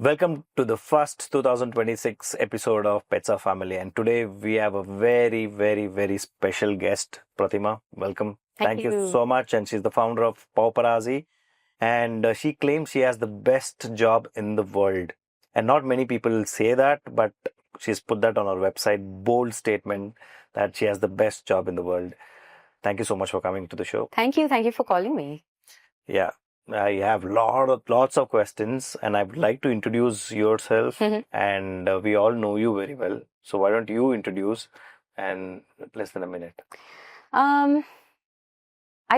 Welcome to the first 2026 episode of Pets Are Family, and today we have a very, very, very special guest, Pratima. Welcome. Thank you you. so much. And she's the founder of Pawparazzi, and she claims she has the best job in the world. And not many people say that, but she's put that on her website, bold statement that she has the best job in the world. Thank you so much for coming to the show. Thank you. Thank you for calling me. Yeah. I have lots of questions, and I would like to introduce yourself. And we all know you very well. So why don't you introduce in less than a minute? I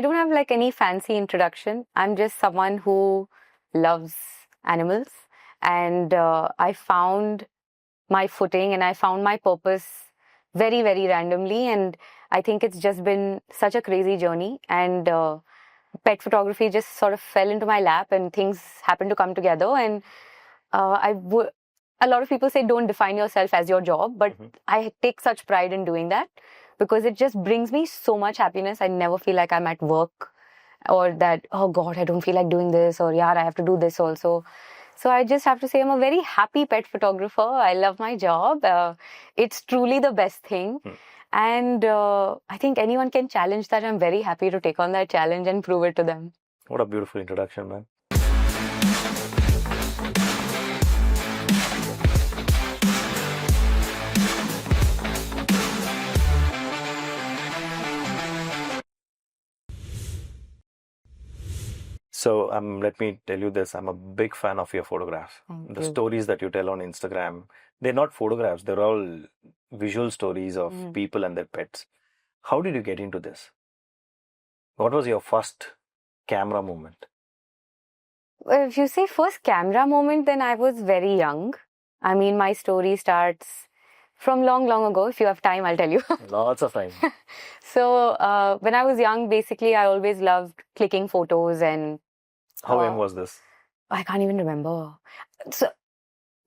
don't have like any fancy introduction. I'm just someone who loves animals, and I found my footing and I found my purpose very, very randomly. And I think it's just been such a crazy journey. And pet photography just sort of fell into my lap, and things happened to come together. And a lot of people say don't define yourself as your job, but I take such pride in doing that because it just brings me so much happiness. I never feel like I'm at work or that, oh God, I don't feel like doing this, or yeah, I have to do this also. So I just have to say I'm a very happy pet photographer. I love my job. It's truly the best thing. And I think anyone can challenge that. I'm very happy to take on that challenge and prove it to them. What a beautiful introduction, man. So let me tell you this. I'm a big fan of your photographs. The stories that you tell on Instagram, they're not photographs. They're all visual stories of people and their pets. How did you get into this? What was your first camera moment? Well, if you say first camera moment, then I was very young. I mean, my story starts from long ago. If you have time, I'll tell you. Lots of time. So when I was young, basically, I always loved clicking photos. And how young was this? I can't even remember. So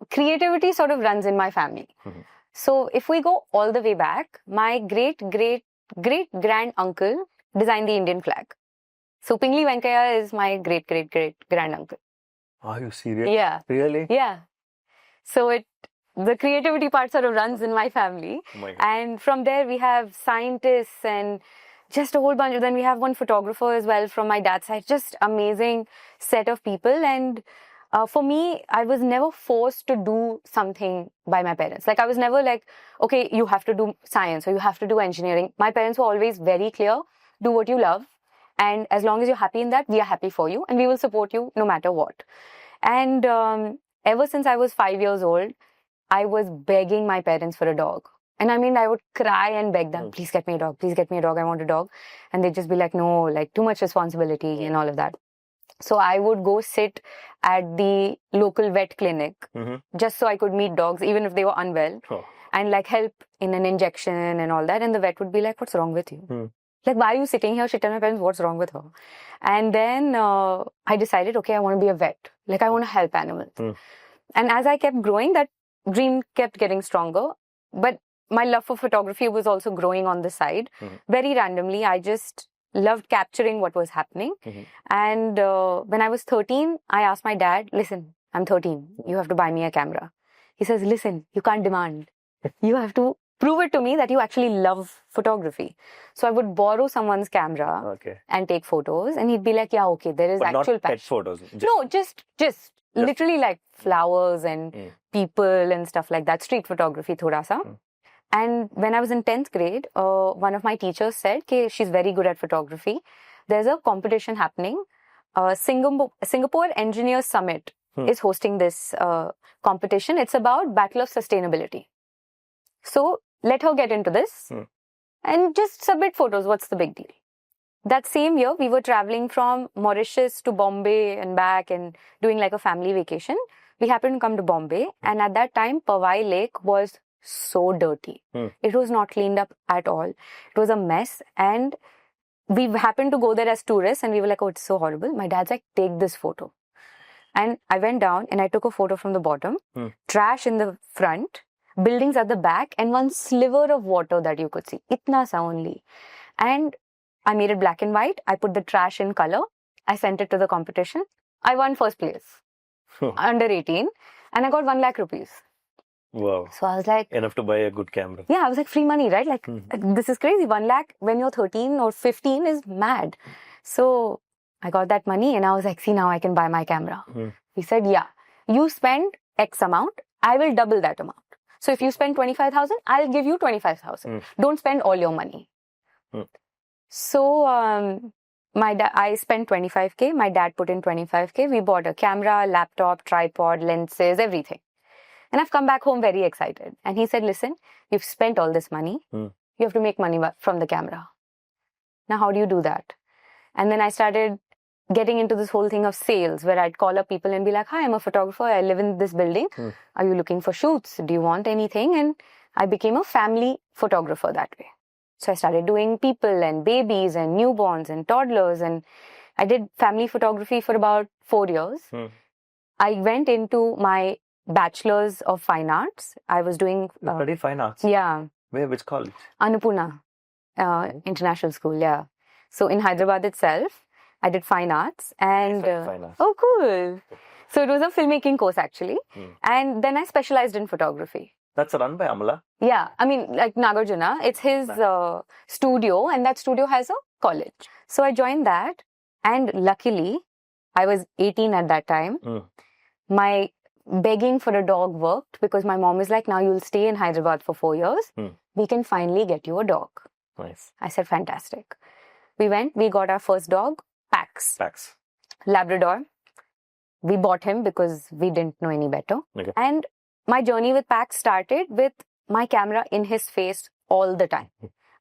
creativity sort of runs in my family. So if we go all the way back, my great grand uncle designed the Indian flag. So Pingli Venkaya is my great grand uncle. Are you serious? Yeah. Really? Yeah. So the creativity part sort of runs in my family. Oh my God. And from there we have scientists and just a whole bunch. Then we have one photographer as well from my dad's side. Just amazing set of people. And for me, I was never forced to do something by my parents. Like I was never like, okay, you have to do science or you have to do engineering. My parents were always very clear, do what you love. And as long as you're happy in that, we are happy for you and we will support you no matter what. And ever since I was 5 years old, I was begging my parents for a dog. And I mean, I would cry and beg them, please get me a dog, I want a dog. And they'd just be like, no, like too much responsibility and all of that. So I would go sit at the local vet clinic just so I could meet dogs, even if they were unwell, and like help in an injection and all that. And the vet would be like, what's wrong with you? Like, why are you sitting here? She'd tell my parents, what's wrong with her? And then I decided, okay, I want to be a vet. Like, I want to help animals. And as I kept growing, that dream kept getting stronger. But my love for photography was also growing on the side. Very randomly, I just loved capturing what was happening. And when I was 13, I asked my dad, listen, I'm 13. You have to buy me a camera. He says, listen, you can't demand. You have to prove it to me that you actually love photography. So I would borrow someone's camera and take photos. And he'd be like, yeah, okay, there is actual not pet photos. No, just literally like flowers and people and stuff like that. Street photography, thoda sa. And when I was in 10th grade, one of my teachers said, okay, she's very good at photography. There's a competition happening. Singapore Engineers Summit is hosting this competition. It's about Battle of Sustainability. So let her get into this and just submit photos. What's the big deal? That same year, we were traveling from Mauritius to Bombay and back and doing like a family vacation. We happened to come to Bombay, and at that time, Powai Lake was so dirty. It was not cleaned up at all. It was a mess, and we happened to go there as tourists, and we were like, oh, it's so horrible. My dad's like, take this photo. And I went down and I took a photo from the bottom, trash in the front, buildings at the back, and one sliver of water that you could see. Itna sa only. And I made it black and white. I put the trash in color. I sent it to the competition. I won first place. Under 18. And I got 1 lakh rupees. Wow. So I was like, enough to buy a good camera. yeah, I was like, free money, right? Like, this is crazy. 1 lakh when you're 13 or 15 is mad. So I got that money and I was like, see, now I can buy my camera. He said, yeah, you spend X amount, I will double that amount. So if you spend 25,000, I'll give you 25,000. Don't spend all your money. So I spent 25K. My dad put in 25K. We bought a camera, laptop, tripod, lenses, everything. And I've come back home very excited. And he said, listen, you've spent all this money. You have to make money from the camera. Now, how do you do that? And then I started getting into this whole thing of sales where I'd call up people and be like, hi, I'm a photographer. I live in this building. Are you looking for shoots? Do you want anything? And I became a family photographer that way. So I started doing people and babies and newborns and toddlers. And I did family photography for about 4 years. I went into my Bachelor's of Fine Arts. I was doing... You studied Fine Arts? Yeah. Where? Which college? Annapurna International School, yeah. So in Hyderabad itself, I did Fine Arts. And Fine Arts. Oh, cool. So it was a filmmaking course actually. And then I specialized in photography. That's run by Amala? Yeah. I mean, like Nagarjuna, it's his studio and that studio has a college. So I joined that. And luckily, I was 18 at that time. My begging for a dog worked because my mom is like, now you'll stay in Hyderabad for 4 years. We can finally get you a dog. Nice. I said, fantastic. We went, we got our first dog, Pax. Labrador. We bought him because we didn't know any better. Okay. And my journey with Pax started with my camera in his face all the time.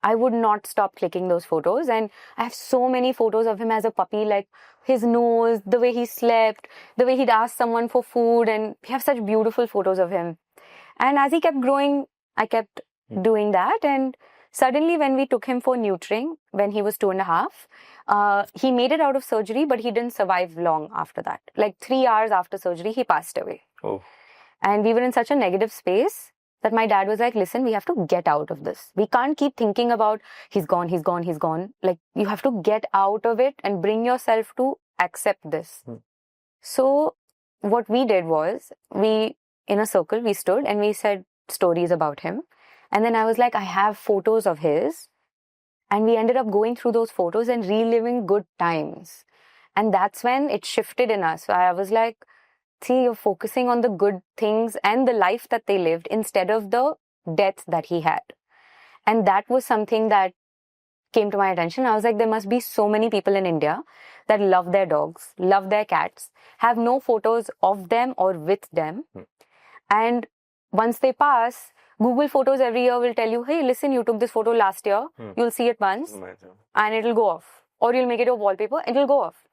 I would not stop clicking those photos. And I have so many photos of him as a puppy, like his nose, the way he slept, the way he'd ask someone for food. And we have such beautiful photos of him. And as he kept growing, I kept doing that. And suddenly when we took him for neutering, when he was 2.5, he made it out of surgery, but he didn't survive long after that. Like 3 hours after surgery, he passed away. Oh. And we were in such a negative space that my dad was like, listen, we have to get out of this. We can't keep thinking about he's gone, he's gone, he's gone. Like you have to get out of it and bring yourself to accept this. So what we did was in a circle, we stood and we said stories about him. And then I was like, I have photos of his. And we ended up going through those photos and reliving good times. And that's when it shifted in us. So I was like, see, you're focusing on the good things and the life that they lived instead of the death that he had. And that was something that came to my attention. I was like, there must be so many people in India that love their dogs, love their cats, have no photos of them or with them. And once they pass, Google Photos every year will tell you, hey, listen, you took this photo last year. You'll see it once and it'll go off. Or you'll make it a wallpaper and it'll go off.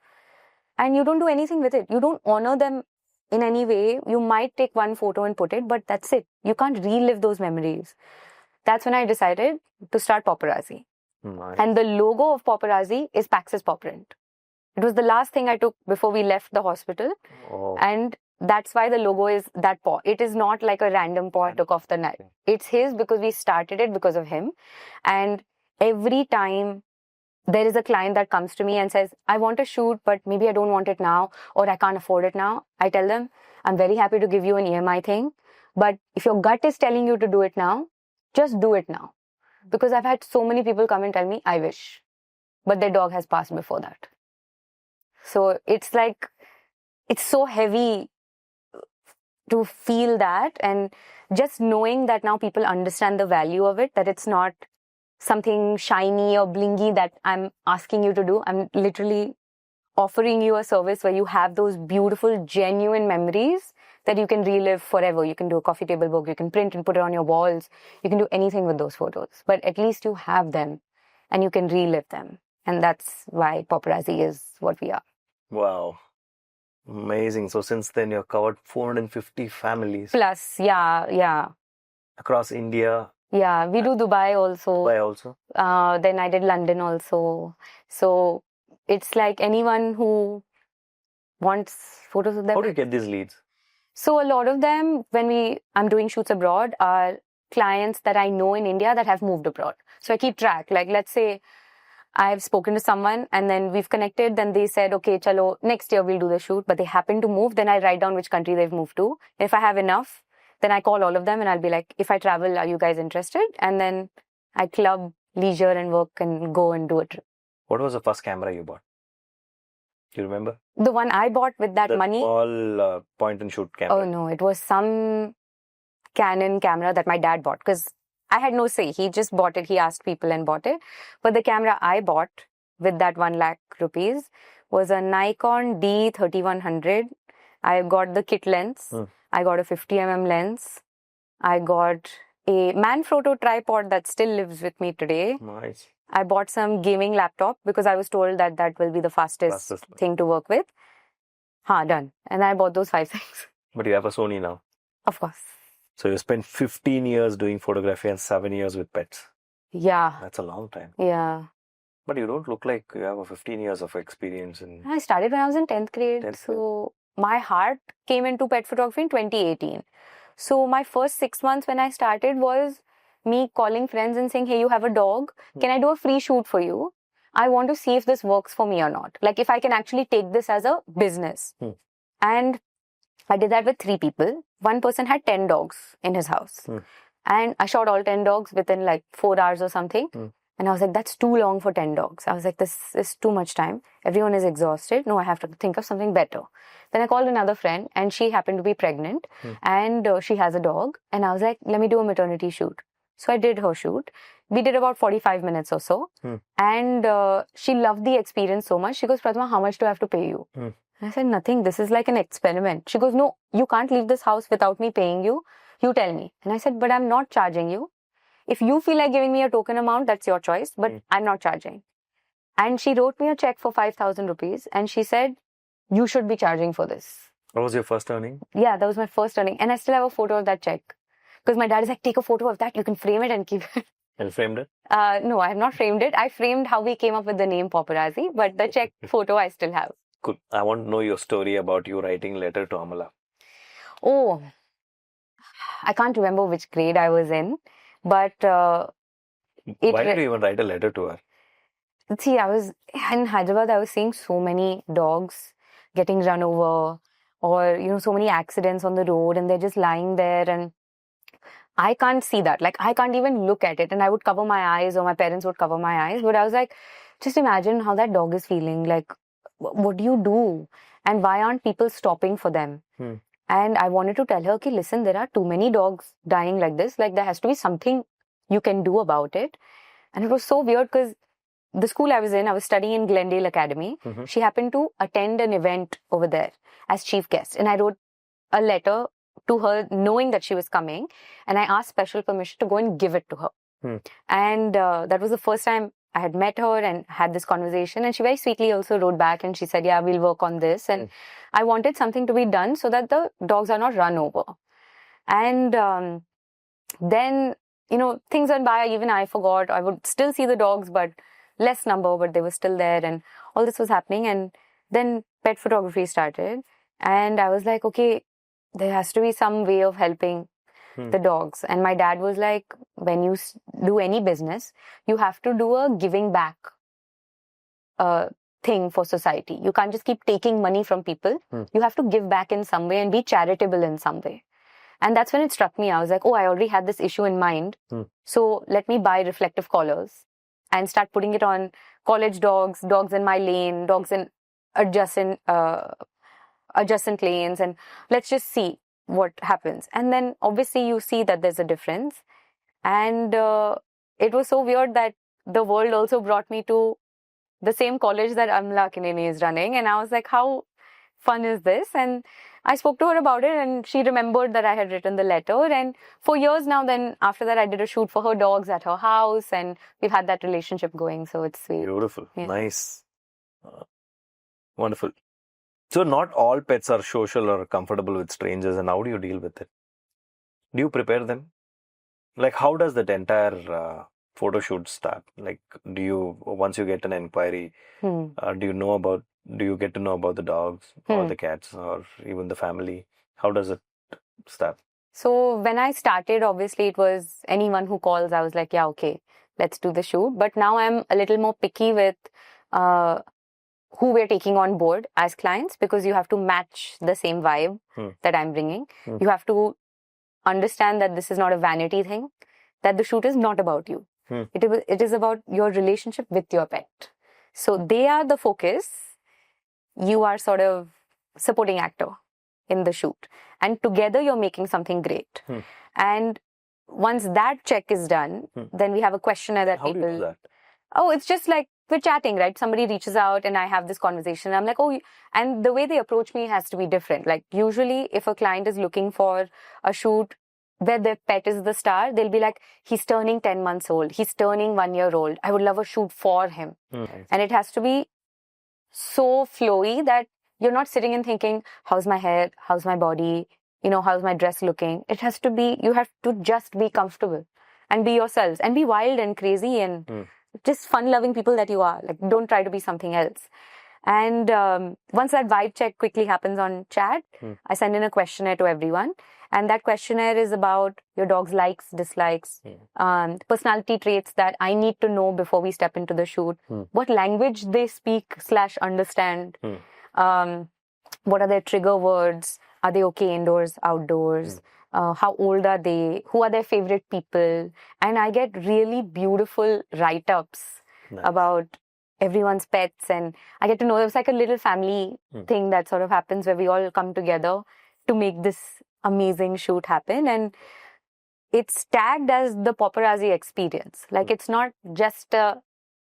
And you don't do anything with it. You don't honor them in any way. You might take one photo and put it, but that's it. You can't relive those memories. That's when I decided to start Paparazzi. Nice. And the logo of Paparazzi is Pax's paw print. It was the last thing I took before we left the hospital. Oh. And that's why the logo is that paw. It is not like a random paw I took off the net. It's his because we started it because of him. And every time there is a client that comes to me and says, I want a shoot, but maybe I don't want it now, or I can't afford it now. I tell them, I'm very happy to give you an EMI thing. But if your gut is telling you to do it now, just do it now. Because I've had so many people come and tell me, I wish. But their dog has passed before that. So it's like, it's so heavy to feel that. And just knowing that now people understand the value of it, that it's not something shiny or blingy that I'm asking you to do. I'm literally offering you a service where you have those beautiful, genuine memories that you can relive forever. You can do a coffee table book, you can print and put it on your walls. You can do anything with those photos, but at least you have them and you can relive them. And that's why Paparazzi is what we are. Wow. Amazing. So since then you've covered 450 families. Plus, yeah. Across India. Yeah, we do Dubai also. Dubai also. Then I did London also. So it's like anyone who wants photos of them. How do you get these leads? So a lot of them, when I'm doing shoots abroad, are clients that I know in India that have moved abroad. So I keep track. Like, let's say I've spoken to someone and then we've connected. Then they said, okay, chalo, next year we'll do the shoot. But they happen to move. Then I write down which country they've moved to. If I have enough, then I call all of them and I'll be like, if I travel, are you guys interested? And then I club, leisure and work and go and do a trip. What was the first camera you bought? Do you remember? The one I bought with that money? All point and shoot camera. Oh no, it was some Canon camera that my dad bought because I had no say. He just bought it. He asked people and bought it. But the camera I bought with that 1 lakh rupees was a Nikon D3100. I got the kit lens. I got a 50mm lens. I got a Manfrotto tripod that still lives with me today. Nice. I bought some gaming laptop because I was told that that will be the fastest thing to work with. Done. And I bought those 5 things. But you have a Sony now. Of course. So you spent 15 years doing photography and 7 years with pets. Yeah. That's a long time. Yeah. But you don't look like you have a 15 years of experience. I started when I was in 10th grade. So my heart came into pet photography in 2018. So my first 6 months when I started was me calling friends and saying, hey, you have a dog. Can I do a free shoot for you? I want to see if this works for me or not. Like if I can actually take this as a business. And I did that with 3 people. One person had 10 dogs in his house. And I shot all 10 dogs within like 4 hours or something. And I was like, that's too long for 10 dogs. I was like, this is too much time. Everyone is exhausted. No, I have to think of something better. Then I called another friend and she happened to be pregnant and she has a dog. And I was like, let me do a maternity shoot. So I did her shoot. We did about 45 minutes or so. And she loved the experience so much. She goes, Pratima, how much do I have to pay you? I said, nothing. This is like an experiment. She goes, no, you can't leave this house without me paying you. You tell me. And I said, but I'm not charging you. If you feel like giving me a token amount, that's your choice, but I'm not charging. And she wrote me a check for 5,000 rupees and she said, you should be charging for this. What was your first earning? Yeah, that was my first earning. And I still have a photo of that check. Because my dad is like, take a photo of that. You can frame it and keep it. And framed it? No, I have not framed it. I framed how we came up with the name Paparazzi, but the check photo I still have. Cool. I want to know your story about you writing letter to Amala. Oh, I can't remember which grade I was in. But why did you even write a letter to her? See, I was in Hyderabad. I was seeing so many dogs getting run over, or so many accidents on the road, and they're just lying there, and I can't see that. Like I can't even look at it, and I would cover my eyes, or my parents would cover my eyes. But I was like, just imagine how that dog is feeling. Like, what do you do, and why aren't people stopping for them? And I wanted to tell her, okay, listen, there are too many dogs dying like this. Like, there has to be something you can do about it. And it was so weird because the school I was in, I was studying in Glendale Academy. She happened to attend an event over there as chief guest. And I wrote a letter to her knowing that she was coming. And I asked special permission to go and give it to her. And that was the first time I had met her and had this conversation, and she very sweetly also wrote back and she said, yeah, we'll work on this. And I wanted something to be done so that the dogs are not run over. And then, things went by. Even I forgot. I would still see the dogs, but less number, but they were still there. And all this was happening. And then pet photography started. And I was like, okay, there has to be some way of helping the dogs. And my dad was like, when you do any business, you have to do a giving back thing for society. You can't just keep taking money from people. You have to give back in some way and be charitable in some way. And that's when it struck me. I was like, oh, I already had this issue in mind. So let me buy reflective collars and start putting it on college dogs, dogs in my lane, dogs in adjacent lanes, and let's just see what happens. And then obviously you see that there's a difference. And it was so weird that the world also brought me to the same college that Amala Akkineni is running. And I was like, how fun is this? And I spoke to her about it, and she remembered that I had written the letter. And for years now, then after that, I did a shoot for her dogs at her house, and we've had that relationship going. So it's sweet. Beautiful. Yeah. Nice. Wonderful. So not all pets are social or comfortable with strangers, and how do you deal with it? Do you prepare them? Like, how does that entire photo shoot start? Like, once you get an inquiry, do you get to know about the dogs or the cats or even the family? How does it start? So when I started, obviously it was anyone who calls, I was like, yeah, okay, let's do the shoot. But now I'm a little more picky with who we're taking on board as clients, because you have to match the same vibe that I'm bringing. You have to understand that this is not a vanity thing, that the shoot is not about you. It is about your relationship with your pet. So they are the focus. You are sort of supporting actor in the shoot. And together you're making something great. And once that check is done, then we have a questionnaire that How people... do you do that? Oh, it's just like we're chatting, right? Somebody reaches out and I have this conversation. I'm like, oh, and the way they approach me has to be different. Like usually if a client is looking for a shoot where their pet is the star, they'll be like, he's turning 10 months old. He's turning 1 year old. I would love a shoot for him. And it has to be so flowy that you're not sitting and thinking, how's my hair? How's my body? You know, how's my dress looking? It has to be, you have to just be comfortable and be yourselves and be wild and crazy and just fun-loving people that you are. Like, don't try to be something else. And once that vibe check quickly happens on chat, I send in a questionnaire to everyone. And that questionnaire is about your dog's likes, dislikes, personality traits that I need to know before we step into the shoot. What language they speak / understand. What are their trigger words? Are they okay indoors, outdoors? How old are they? Who are their favorite people? And I get really beautiful write-ups about everyone's pets. And I get to know it's like a little family thing that sort of happens where we all come together to make this amazing shoot happen. And it's tagged as the Paparazzi Experience. Like it's not just a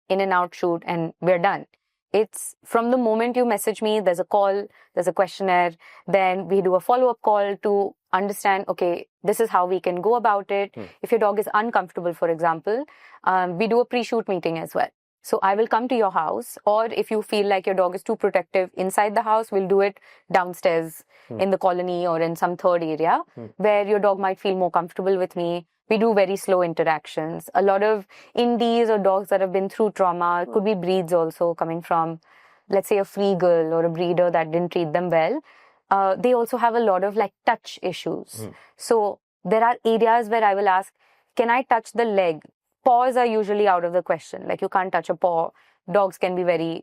in and out shoot and we're done. It's from the moment you message me, there's a call, there's a questionnaire, then we do a follow-up call to understand, okay, this is how we can go about it. If your dog is uncomfortable, for example, we do a pre-shoot meeting as well. So I will come to your house, or if you feel like your dog is too protective inside the house, we'll do it downstairs in the colony or in some third area where your dog might feel more comfortable with me. We do very slow interactions. A lot of indies or dogs that have been through trauma, could be breeds also coming from, let's say, a free girl or a breeder that didn't treat them well. They also have a lot of like touch issues. So there are areas where I will ask, can I touch the leg? Paws are usually out of the question. Like you can't touch a paw. Dogs can be very...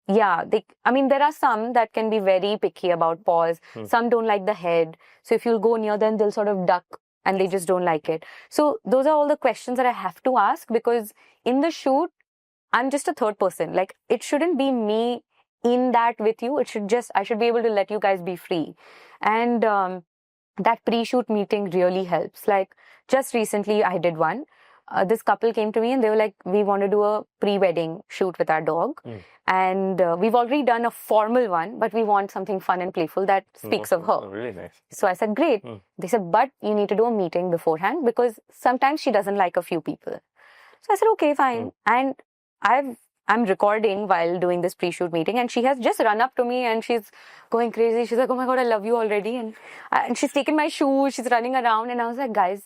Yeah, there are some that can be very picky about paws. Some don't like the head. So if you'll go near them, they'll sort of duck and they just don't like it. So those are all the questions that I have to ask, because in the shoot, I'm just a third person. Like it shouldn't be me in that with you. I should be able to let you guys be free. And that pre-shoot meeting really helps. Like just recently I did one. This couple came to me and they were like, we want to do a pre-wedding shoot with our dog. And we've already done a formal one, but we want something fun and playful that speaks of her. Really nice. So I said, great. They said, but you need to do a meeting beforehand because sometimes she doesn't like a few people. So I said, okay, fine. And I'm recording while doing this pre-shoot meeting, and she has just run up to me and she's going crazy. She's like, oh my God, I love you already. And she's taken my shoes, she's running around. And I was like, guys,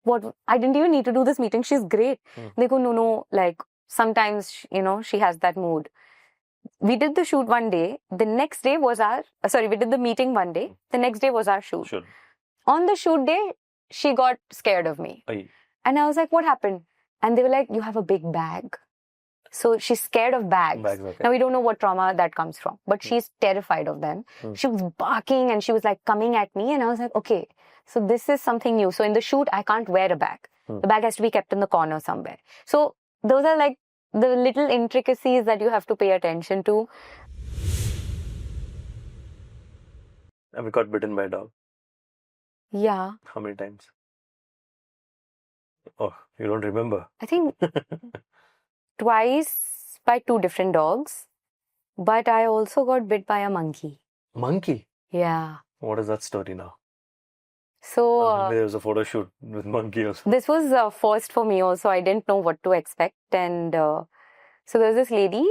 what? I didn't even need to do this meeting. She's great. They go, no, like sometimes, she has that mood. We did the shoot one day. The next day was we did the meeting one day. The next day was our shoot. Sure. On the shoot day, she got scared of me. And I was like, what happened? And they were like, you have a big bag. So she's scared of bags. Okay. Now we don't know what trauma that comes from, but she's terrified of them. She was barking and she was like coming at me, and I was like, okay, so this is something new. So in the shoot, I can't wear a bag. The bag has to be kept in the corner somewhere. So those are like the little intricacies that you have to pay attention to. Have you got bitten by a dog? Yeah. How many times? Oh, you don't remember? I think twice by 2 different dogs, but I also got bit by a monkey. Monkey? Yeah. What is that story now? So there was a photo shoot with monkey also. This was first for me also. I didn't know what to expect. And so there's this lady,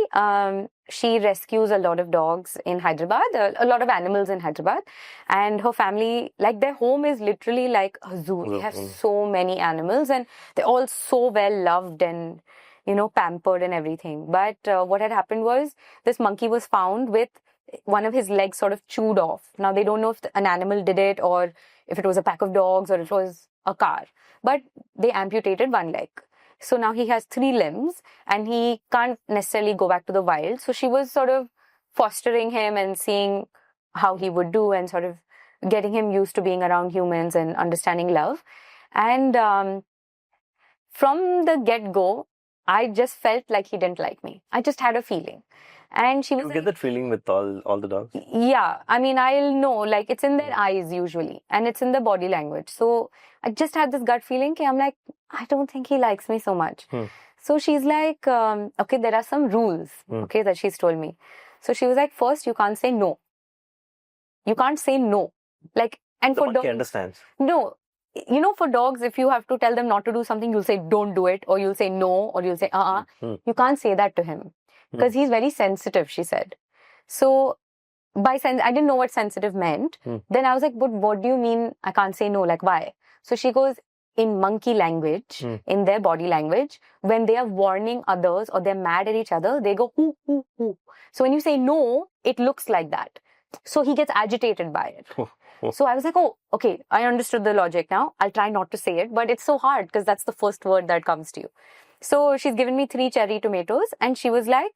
she rescues a lot of dogs in Hyderabad, a lot of animals in Hyderabad. And her family, like their home is literally like a zoo. They have so many animals and they're all so well loved and, pampered and everything. But what had happened was this monkey was found with one of his legs sort of chewed off. Now they don't know if an animal did it or if it was a pack of dogs or it was a car. But they amputated one leg. So now he has 3 limbs and he can't necessarily go back to the wild. So she was sort of fostering him and seeing how he would do and sort of getting him used to being around humans and understanding love. And from the get-go, I just felt like he didn't like me. I just had a feeling. And she was You get that feeling with all the dogs? Yeah. I mean, I'll know, like it's in their eyes usually and it's in the body language. So I just had this gut feeling. I'm like, I don't think he likes me so much. So she's like, okay, there are some rules, okay, that she's told me. So she was like, first, you can't say no. You can't say no. Like, and The for monkey dogs, understands. no. You know, for dogs, if you have to tell them not to do something, you'll say, don't do it, or you'll say no, or you'll say, You can't say that to him because he's very sensitive, she said. So, I didn't know what sensitive meant. Then I was like, but what do you mean I can't say no? Like, why? So she goes, in monkey language, in their body language, when they are warning others or they're mad at each other, they go, hoo, hoo, hoo. So when you say no, it looks like that. So he gets agitated by it. So I was like, oh, okay, I understood the logic now. I'll try not to say it, but it's so hard because that's the first word that comes to you. So she's given me 3 cherry tomatoes and she was like,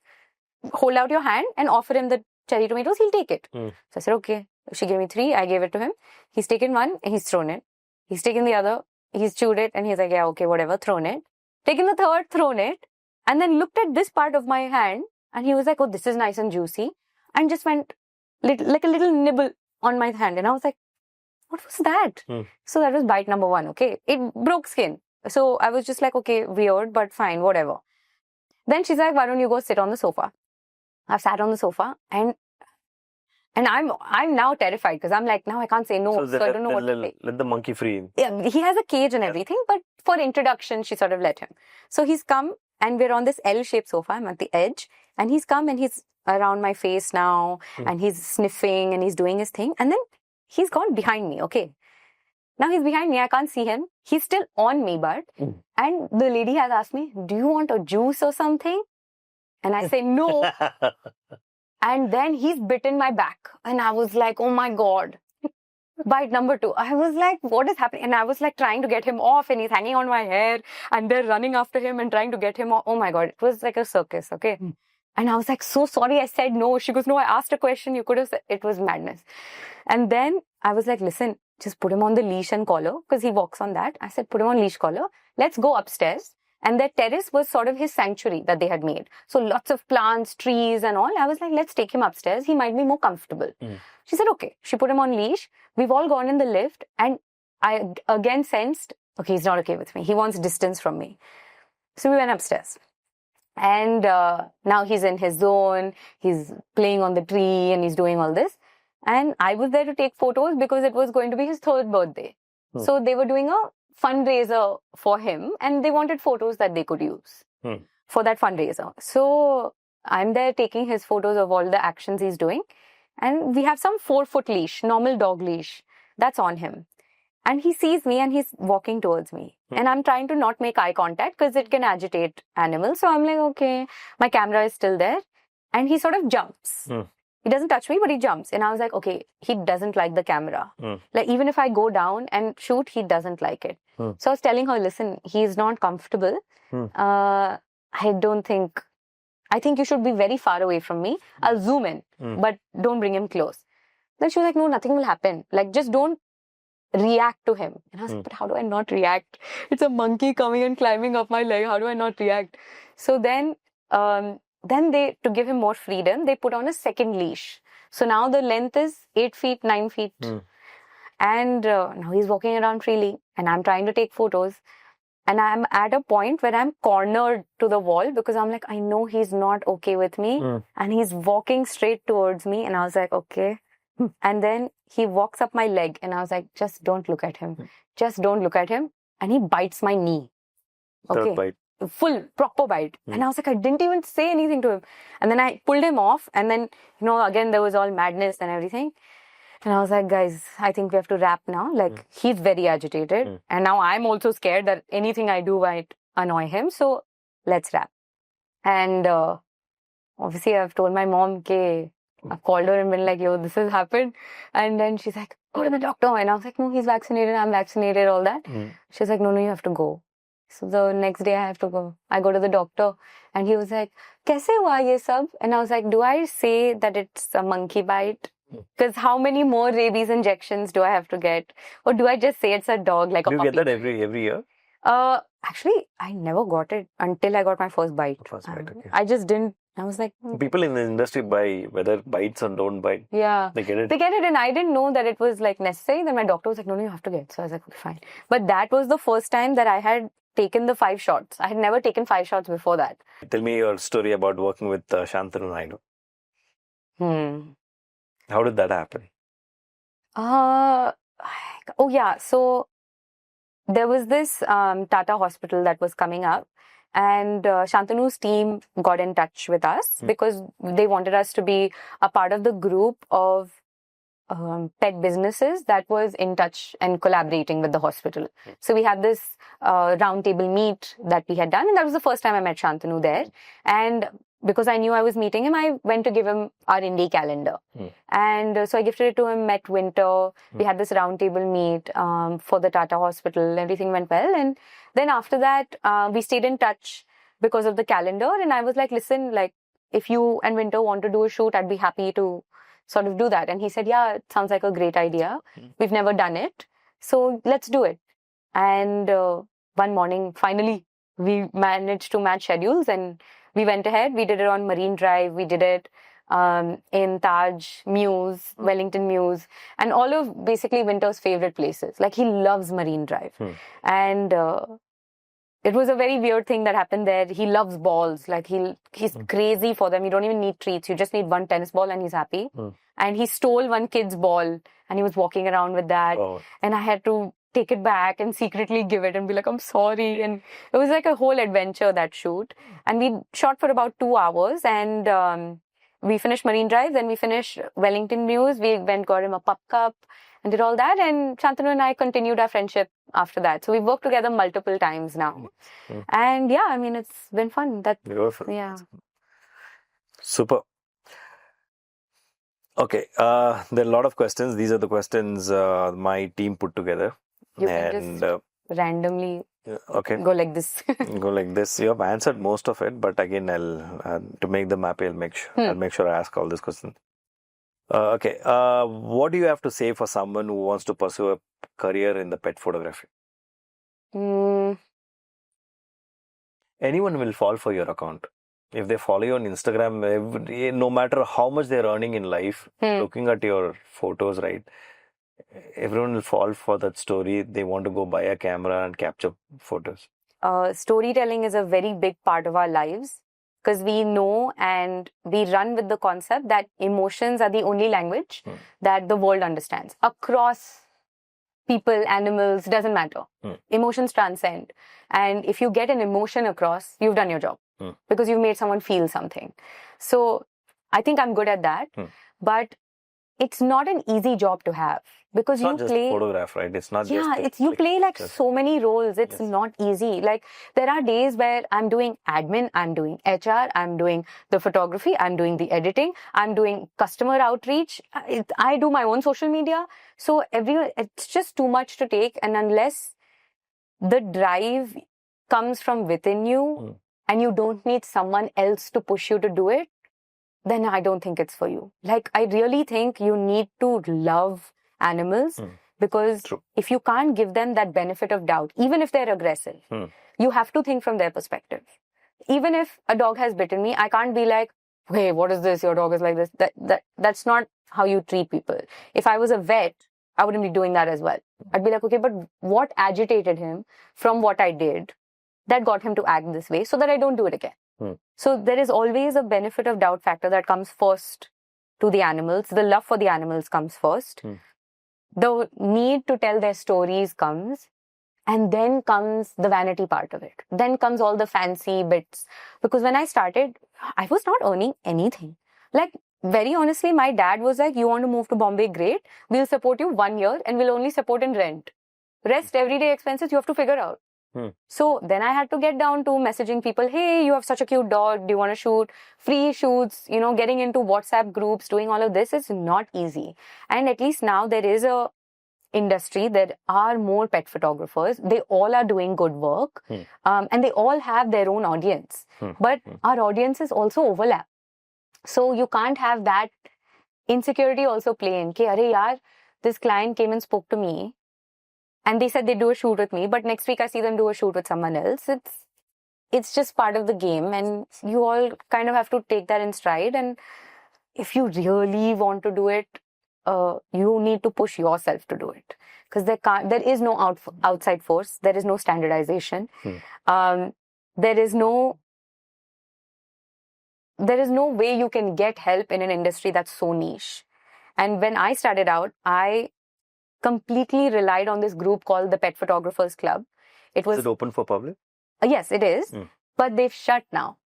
hold out your hand and offer him the cherry tomatoes, he'll take it. So I said, okay. She gave me 3, I gave it to him. He's taken 1 and he's thrown it. He's taken the other, he's chewed it and he's like, yeah, okay, whatever, thrown it. Taken the 3rd, thrown it, and then looked at this part of my hand and he was like, oh, this is nice and juicy, and just went like a little nibble on my hand. And I was like, what was that? So that was bite number 1, okay? It broke skin. So I was just like, okay, weird, but fine, whatever. Then she's like, why don't you go sit on the sofa? I've sat on the sofa and I'm now terrified because I'm like, now I can't say no, so I don't know what to say. Let the monkey free. Yeah, he has a cage and everything, but for introduction, she sort of let him. So he's come and we're on this L-shaped sofa. I'm at the edge and he's come and he's around my face now and he's sniffing and he's doing his thing. And then he's gone behind me, okay? Now he's behind me, I can't see him. He's still on me, but and the lady has asked me, do you want a juice or something? And I say no. And then he's bitten my back. And I was like, oh my God. Bite number 2. I was like, what is happening? And I was like trying to get him off and he's hanging on my hair and they're running after him and trying to get him off. Oh my God. It was like a circus, okay? And I was like, so sorry, I said no. She goes, no, I asked a question. You could have said. It was madness. And then I was like, listen, just put him on the leash and collar because he walks on that. I said, put him on leash collar. Let's go upstairs. And their terrace was sort of his sanctuary that they had made. So lots of plants, trees and all. I was like, let's take him upstairs. He might be more comfortable. She said, okay. She put him on leash. We've all gone in the lift. And I again sensed, okay, he's not okay with me. He wants distance from me. So we went upstairs. And now he's in his zone. He's playing on the tree and he's doing all this. And I was there to take photos because it was going to be his 3rd birthday. So they were doing a fundraiser for him and they wanted photos that they could use for that fundraiser. So I'm there taking his photos of all the actions he's doing. And we have some 4-foot leash, normal dog leash, that's on him. And he sees me and he's walking towards me. And I'm trying to not make eye contact because it can agitate animals. So I'm like, okay, my camera is still there. And he sort of jumps. He doesn't touch me, but he jumps. And I was like, okay, he doesn't like the camera. Like, even if I go down and shoot, he doesn't like it. So I was telling her, listen, he's not comfortable. I think you should be very far away from me. I'll zoom in, but don't bring him close. Then she was like, no, nothing will happen. Like, just don't react to him. And I was like, but how do I not react? It's a monkey coming and climbing up my leg. How do I not react? So then they, to give him more freedom, they put on a 2nd leash. So now the length is 8 feet, 9 feet. And now he's walking around freely and I'm trying to take photos. And I'm at a point where I'm cornered to the wall because I'm like, I know he's not okay with me. And he's walking straight towards me. And I was like, okay. And then he walks up my leg and I was like, just don't look at him. Just don't look at him. And he bites my knee. Okay. 3rd bite. Full, proper bite. And I was like, I didn't even say anything to him. And then I pulled him off. And then, again, there was all madness and everything. And I was like, guys, I think we have to wrap now. Like, he's very agitated. And now I'm also scared that anything I do might annoy him. So let's wrap. And obviously, I've told my mom, I've called her and been like, yo, this has happened. And then she's like, go to the doctor. And I was like, no, he's vaccinated. I'm vaccinated, all that. She's like, no, you have to go. So the next day I have to go. I go to the doctor and he was like, "Kaise hua ye sab?" And I was like, "Do I say that it's a monkey bite? Because how many more rabies injections do I have to get? Or do I just say it's a dog like a puppy?" Do you get that every year? Actually, I never got it until I got my first bite. Okay. I just didn't. I was like, people in the industry buy, whether bites or don't bite. Yeah. They get it. They get it, and I didn't know that it was like necessary. Then my doctor was like, "No, you have to get." So I was like, "Okay, fine." But that was the first time that I had taken the 5 shots. I had never taken 5 shots before that. Tell me your story about working with Shantanu Naidu. How did that happen? Oh yeah. So there was this Tata hospital that was coming up, and Shantanu's team got in touch with us because they wanted us to be a part of the group of pet businesses that was in touch and collaborating with the hospital. So we had this roundtable meet that we had done, and that was the first time I met Shantanu there. And because I knew I was meeting him, I went to give him our indie calendar. And so I gifted it to him, met Winter. We had this roundtable meet for the Tata hospital. Everything went well. And then after that, we stayed in touch because of the calendar. And I was like, "Listen, like, if you and Winter want to do a shoot, I'd be happy to sort of do that." And he said, "Yeah, it sounds like a great idea. We've never done it. So let's do it." And one morning, finally, we managed to match schedules and we went ahead. We did it on Marine Drive. We did it in Taj, Mews, Wellington Mews, and all of basically Winter's favorite places. Like, he loves Marine Drive. And it was a very weird thing that happened there. He loves balls. Like, he's crazy for them. You don't even need treats. You just need one tennis ball and he's happy. And he stole one kid's ball and he was walking around with that. And I had to take it back and secretly give it and be like, "I'm sorry." And it was like a whole adventure, that shoot. And we shot for about 2 hours, and we finished Marine Drive, then we finished Wellington Mews. We went, got him a pup cup and did all that. And Shantanu and I continued our friendship after that. So we've worked together multiple times now. And yeah, I mean, it's been fun. Beautiful. Yeah. Super. Okay, there are a lot of questions. These are the questions my team put together. You can just randomly go like this. Go like this. You have answered most of it, but again, I'll to make them happy, I'll make sure I ask all these questions. Okay, what do you have to say for someone who wants to pursue a career in the pet photography? Anyone will fall for your account. If they follow you on Instagram, no matter how much they're earning in life, looking at your photos, right? Everyone will fall for that story. They want to go buy a camera and capture photos. Storytelling is a very big part of our lives because we know and we run with the concept that emotions are the only language that the world understands. Across people, animals, doesn't matter. Emotions transcend. And if you get an emotion across, you've done your job because you've made someone feel something. So I think I'm good at that. But it's not an easy job to have because it's not just photograph, right? It's not just you play like so many roles. It's not easy. Like, there are days where I'm doing admin, I'm doing HR, I'm doing the photography, I'm doing the editing, I'm doing customer outreach. I do my own social media. So it's just too much to take. And unless the drive comes from within you and you don't need someone else to push you to do it, then I don't think it's for you. Like, I really think you need to love animals because if you can't give them that benefit of doubt, even if they're aggressive, you have to think from their perspective. Even if a dog has bitten me, I can't be like, "Hey, what is this? Your dog is like this." That's not how you treat people. If I was a vet, I wouldn't be doing that as well. I'd be like, "Okay, but what agitated him from what I did that got him to act this way so that I don't do it again?" So there is always a benefit of doubt factor that comes first to the animals. The love for the animals comes first. The need to tell their stories comes. And then comes the vanity part of it. Then comes all the fancy bits. Because when I started, I was not earning anything. Like, very honestly, my dad was like, "You want to move to Bombay? Great. We'll support you 1 year and we'll only support in rent. Rest, everyday expenses, you have to figure out." So then I had to get down to messaging people, "Hey, you have such a cute dog. Do you want to shoot?" Free shoots, getting into WhatsApp groups, doing all of this is not easy. And at least now there is a industry, there are more pet photographers. They all are doing good work, and they all have their own audience. But our audiences also overlap. So you can't have that insecurity also play in. Ki, Arey yaar, this client came and spoke to me, and they said they do a shoot with me, but next week I see them do a shoot with someone else. It's just part of the game, and you all kind of have to take that in stride. And if you really want to do it, you need to push yourself to do it, because there is no outside force. There is no standardization. There is no way you can get help in an industry that's so niche. And when I started out, I completely relied on this group called the Pet Photographers Club. Is it open for public? Yes, it is, but they've shut now.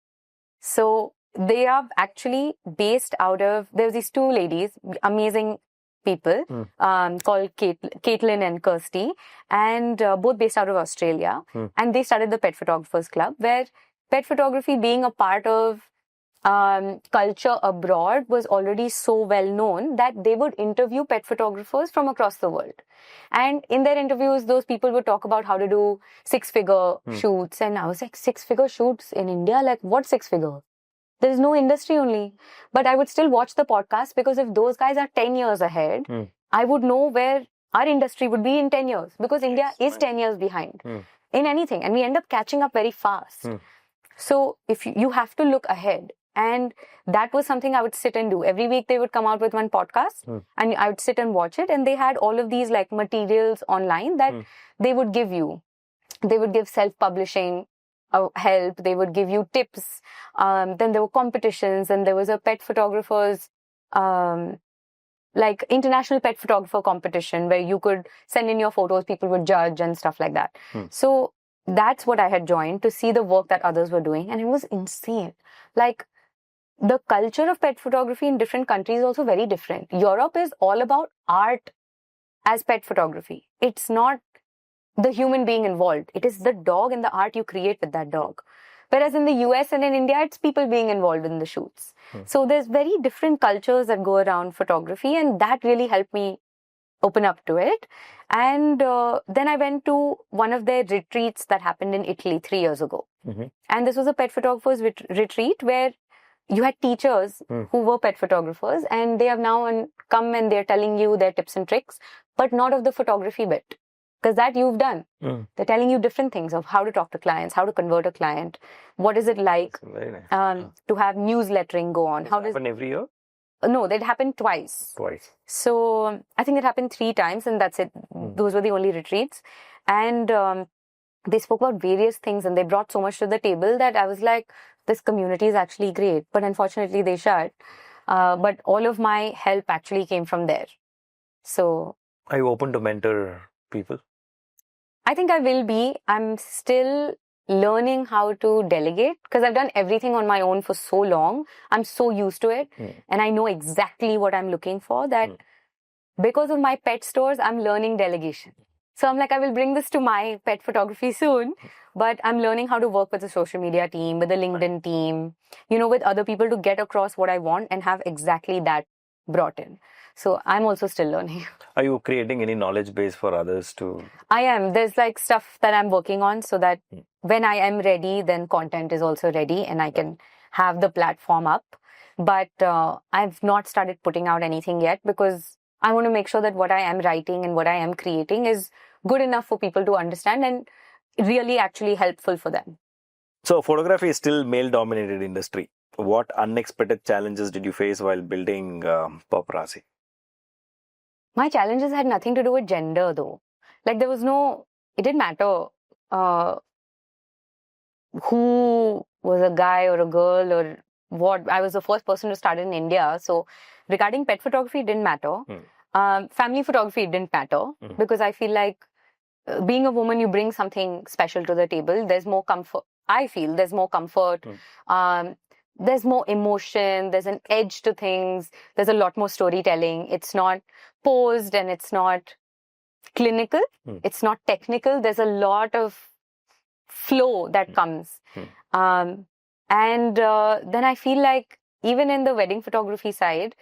So they are actually based out of, there's these two ladies, amazing people, called Caitlin and Kirsty, and both based out of Australia. And they started the Pet Photographers Club, where pet photography being a part of culture abroad was already so well known that they would interview pet photographers from across the world. And in their interviews, those people would talk about how to do 6-figure shoots. And I was like, 6-figure shoots in India? Like, what 6-figure? There is no industry only. But I would still watch the podcast, because if those guys are 10 years ahead, I would know where our industry would be in 10 years, because India is 10 years behind in anything. And we end up catching up very fast. So if you have to look ahead. And that was something I would sit and do. Every week they would come out with one podcast and I would sit and watch it. And they had all of these like materials online that they would give you. They would give self-publishing help. They would give you tips. Then there were competitions, and there was a pet photographers, like international pet photographer competition, where you could send in your photos, people would judge and stuff like that. So that's what I had joined, to see the work that others were doing. And it was insane. Like, the culture of pet photography in different countries is also very different. Europe is all about art as pet photography. It's not the human being involved. It is the dog and the art you create with that dog. Whereas in the US and in India, it's people being involved in the shoots. So there's very different cultures that go around photography, and that really helped me open up to it. And then I went to one of their retreats that happened in Italy 3 years ago. And this was a pet photographers retreat where you had teachers who were pet photographers, and they have now come and they're telling you their tips and tricks, but not of the photography bit, because that you've done. They're telling you different things of how to talk to clients, how to convert a client, what is it like to have newslettering go on. How does it happen every year? No, that happened twice. So I think it happened 3 times, and that's it. Those were the only retreats. And they spoke about various things, and they brought so much to the table that I was like, this community is actually great. But unfortunately, they shut. But all of my help actually came from there. So, are you open to mentor people? I think I will be. I'm still learning how to delegate, because I've done everything on my own for so long. I'm so used to it. And I know exactly what I'm looking for, that because of my pet stores, I'm learning delegation. So I'm like, I will bring this to my pet photography soon, but I'm learning how to work with the social media team, with the LinkedIn team, with other people, to get across what I want and have exactly that brought in. So I'm also still learning. Are you creating any knowledge base for others to? I am. There's like stuff that I'm working on, so that when I am ready, then content is also ready and I can have the platform up. But I've not started putting out anything yet, because I want to make sure that what I am writing and what I am creating is good enough for people to understand and really actually helpful for them. So photography is still male-dominated industry. What unexpected challenges did you face while building Paparazzi? My challenges had nothing to do with gender, though. Like, it didn't matter who was a guy or a girl or what. I was the first person to start in India. So regarding pet photography, it didn't matter. Family photography, it didn't matter, because I feel like being a woman, you bring something special to the table. There's more comfort. I feel there's more comfort. There's more emotion. There's an edge to things. There's a lot more storytelling. It's not posed and it's not clinical. It's not technical. There's a lot of flow that comes. And then I feel like even in the wedding photography side,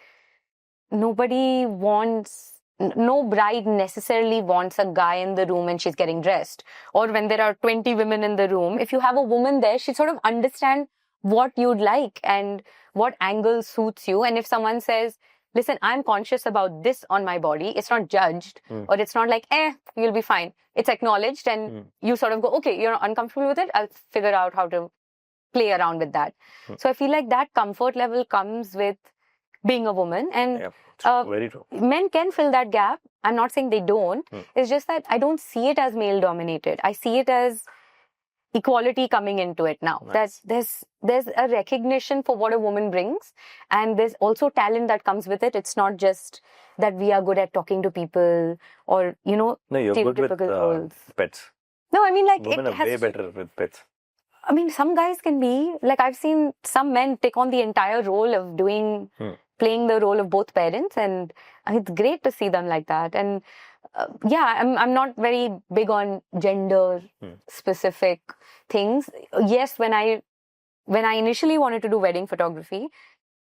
nobody wants no bride necessarily wants a guy in the room when she's getting dressed, or when there are 20 women in the room. If you have a woman there, she sort of understand what you'd like and what angle suits you. And if someone says, listen, I'm conscious about this on my body, it's not judged, or it's not like, you'll be fine. It's acknowledged, and you sort of go, okay, you're uncomfortable with it, I'll figure out how to play around with that. So I feel like that comfort level comes with being a woman, and very true. Men can fill that gap. I'm not saying they don't. It's just that I don't see it as male dominated. I see it as equality coming into it now. Nice. There's a recognition for what a woman brings, and there's also talent that comes with it. It's not just that we are good at talking to people, or No, you're good with roles. pets. No, I mean, like, Women it are has way better with pets. I mean, some guys can be, like, I've seen some men take on the entire role of playing the role of both parents, and it's great to see them like that. And I'm not very big on gender specific things. Yes, when I initially wanted to do wedding photography,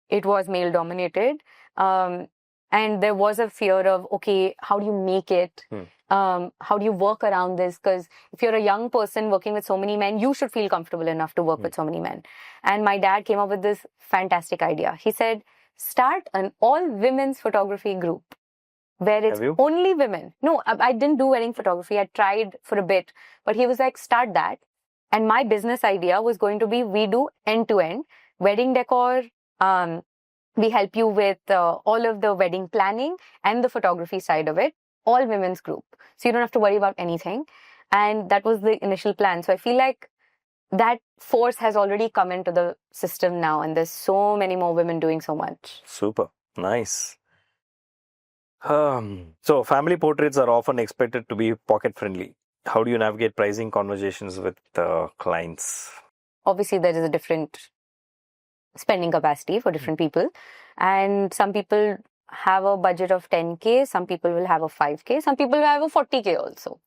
it was male dominated, and there was a fear of, okay, how do you make it? How do you work around this? Because if you're a young person working with so many men, you should feel comfortable enough to work with so many men. And my dad came up with this fantastic idea. He said, start an all women's photography group where it's only women. No, I didn't do wedding photography. I tried for a bit, but he was like, start that. And my business idea was going to be, we do end-to-end wedding decor. We help you with all of the wedding planning and the photography side of it. All women's group. So you don't have to worry about anything. And that was the initial plan. So I feel like that force has already come into the system now, and there's so many more women doing so much. Super. Nice. So family portraits are often expected to be pocket friendly. How do you navigate pricing conversations with clients? Obviously, there is a different spending capacity for different people. And some people have a budget of 10K, some people will have a 5K, some people will have a 40K also.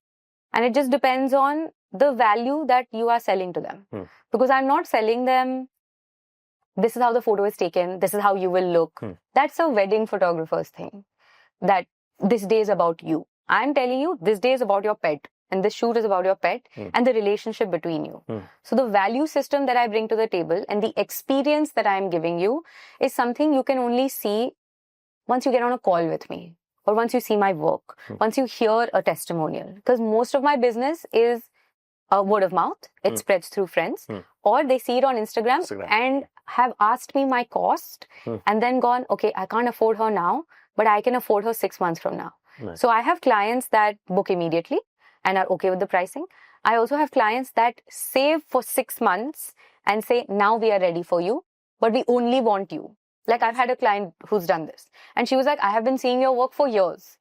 And it just depends on the value that you are selling to them. Because I'm not selling them, this is how the photo is taken, this is how you will look. That's a wedding photographer's thing. That this day is about you. I'm telling you, this day is about your pet. And this shoot is about your pet and the relationship between you. So the value system that I bring to the table and the experience that I'm giving you is something you can only see once you get on a call with me, or once you see my work, once you hear a testimonial. Because most of my business is word of mouth. It spreads through friends, or they see it on Instagram and have asked me my cost and then gone, okay, I can't afford her now, but I can afford her 6 months from now. Nice. So I have clients that book immediately and are okay with the pricing. I also have clients that save for 6 months and say, now we are ready for you, but we only want you. Like, I've had a client who's done this, and she was like, I have been seeing your work for years.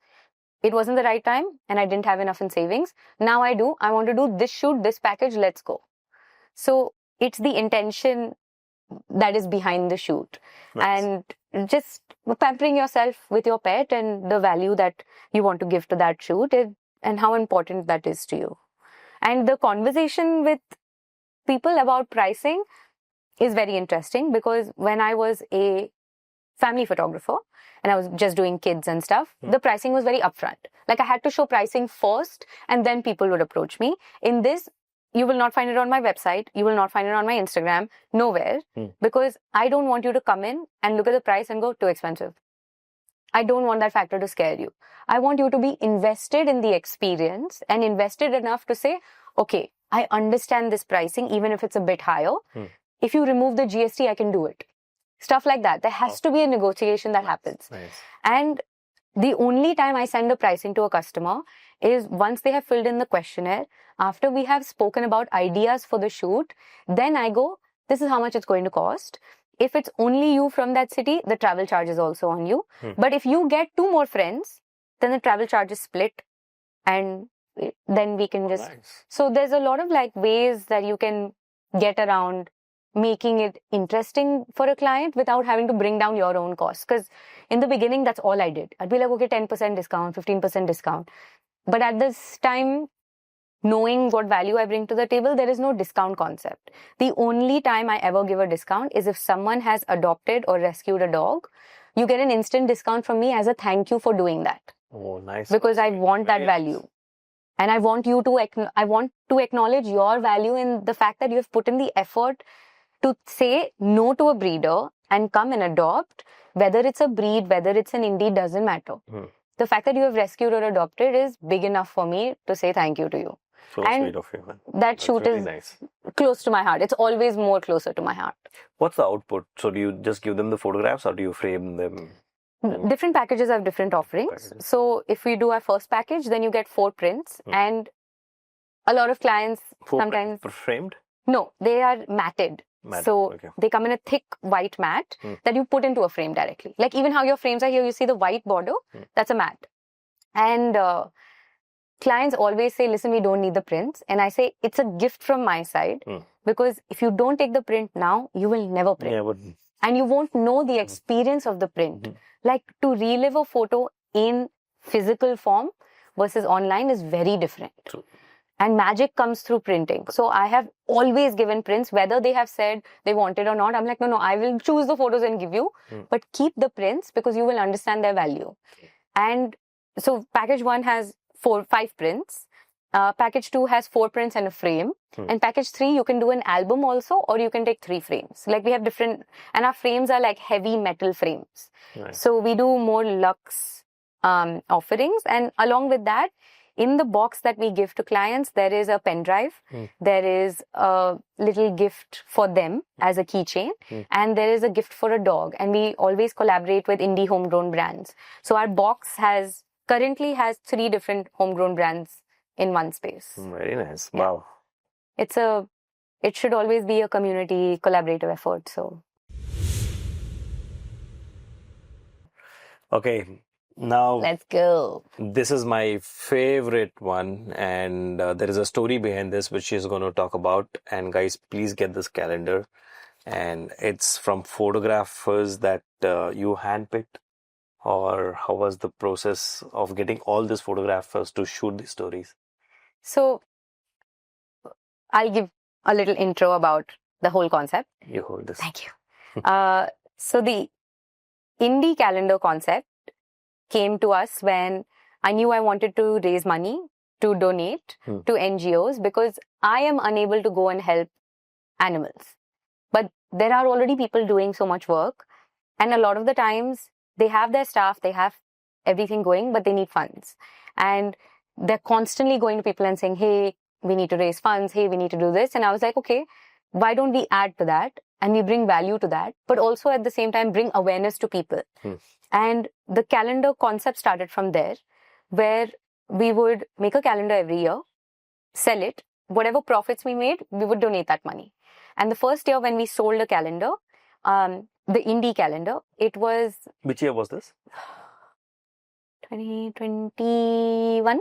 It wasn't the right time and I didn't have enough in savings. Now I do. I want to do this shoot, this package, let's go. So it's the intention that is behind the shoot. Nice. And just pampering yourself with your pet and the value that you want to give to that shoot and how important that is to you. And the conversation with people about pricing is very interesting, because when I was a family photographer and I was just doing kids and stuff, the pricing was very upfront. Like, I had to show pricing first and then people would approach me. In this, you will not find it on my website. You will not find it on my Instagram, nowhere, because I don't want you to come in and look at the price and go, too expensive. I don't want that factor to scare you. I want you to be invested in the experience and invested enough to say, okay, I understand this pricing, even if it's a bit higher. If you remove the GST, I can do it. Stuff like that. There has to be a negotiation that happens. Nice. And the only time I send the pricing to a customer is once they have filled in the questionnaire, after we have spoken about ideas for the shoot, then I go, this is how much it's going to cost. If it's only you from that city, the travel charge is also on you. But if you get 2 more friends, then the travel charge is split, and then we can just... Nice. So there's a lot of like ways that you can get around making it interesting for a client without having to bring down your own costs. Because in the beginning, that's all I did. I'd be like, okay, 10% discount, 15% discount. But at this time, knowing what value I bring to the table, there is no discount concept. The only time I ever give a discount is if someone has adopted or rescued a dog. You get an instant discount from me as a thank you for doing that. Oh, nice. Because I want that value. And I want you to, I want to acknowledge your value in the fact that you have put in the effort to say no to a breeder and come and adopt. Whether it's a breed, whether it's an indie, doesn't matter. The fact that you have rescued or adopted is big enough for me to say thank you to you. So and sweet of you, man. That shoot really is nice. Close to my heart. It's always more closer to my heart. What's the output? So do you just give them the photographs or do you frame them? Different packages have different offerings. So if we do our first package, then you get 4 prints. And a lot of clients sometimes... Framed? No, they are matted. So they come in a thick white mat that you put into a frame directly. Like even how your frames are here, you see the white border, that's a mat. And clients always say, listen, we don't need the prints. And I say, it's a gift from my side. Because if you don't take the print now, you will never print. Yeah, and you won't know the experience of the print. Like to relive a photo in physical form versus online is very different. True. And magic comes through printing. So I have always given prints, whether they have said they wanted or not. I'm like, no, I will choose the photos and give you. But keep the prints because you will understand their value. And so package 1 has 5 prints. Package 2 has 4 prints and a frame. And package 3, you can do an album also, or you can take 3 frames. Like we have different, and our frames are like heavy metal frames. Nice. So we do more luxe offerings. And along with that, in the box that we give to clients, there is a pen drive. There is a little gift for them as a keychain. And there is a gift for a dog. And we always collaborate with indie homegrown brands. So our box currently has 3 different homegrown brands in one space. Very nice. Yeah. Wow. It should always be a community collaborative effort. So. Okay. Now, let's go. This is my favorite one, and there is a story behind this which she's going to talk about. And guys, please get this calendar. And it's from photographers that you handpicked, or how was the process of getting all these photographers to shoot these stories? So, I'll give a little intro about the whole concept. You hold this. Thank you. So the indie calendar concept came to us when I knew I wanted to raise money to donate to NGOs because I am unable to go and help animals. But there are already people doing so much work, and a lot of the times they have their staff, they have everything going, but they need funds. And they're constantly going to people and saying, hey, we need to raise funds, hey, we need to do this. And I was like, okay, why don't we add to that and we bring value to that, but also at the same time bring awareness to people. And the calendar concept started from there, where we would make a calendar every year, sell it, whatever profits we made, we would donate that money. And the first year when we sold a calendar, the indie calendar, it was... Which year was this? 2021.